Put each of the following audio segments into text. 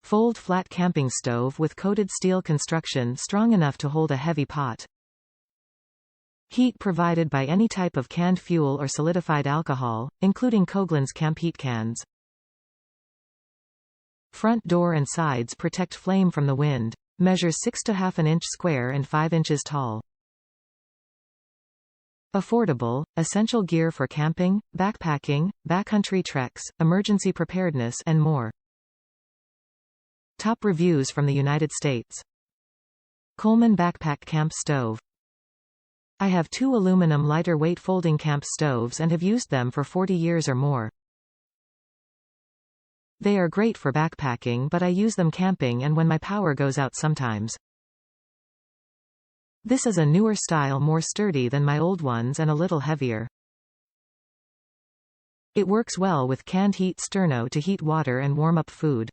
Fold flat camping stove with coated steel construction strong enough to hold a heavy pot. Heat provided by any type of canned fuel or solidified alcohol, including Coghlan's Canned Heat cans. Front door and sides protect flame from the wind. Measure 6 to ½ inch square and 5 inches tall. Affordable, essential gear for camping, backpacking, backcountry treks, emergency preparedness and more. Top reviews from the United States. COLEMAN Backpack Camp Stove. I have 2 aluminum lighter weight folding camp stoves and have used them for 40 years or more. They are great for backpacking, but I use them camping and when my power goes out sometimes. This is a newer style, more sturdy than my old ones and a little heavier. It works well with Canned Heat Sterno to heat water and warm up food.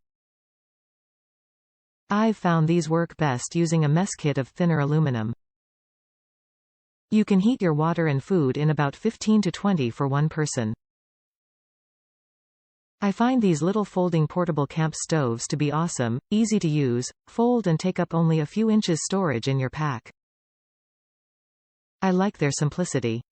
I've found these work best using a mess kit of thinner aluminum. You can heat your water and food in about 15 to 20 for one person. I find these little folding portable camp stoves to be awesome, easy to use, fold and take up only a few inches storage in your pack. I like their simplicity.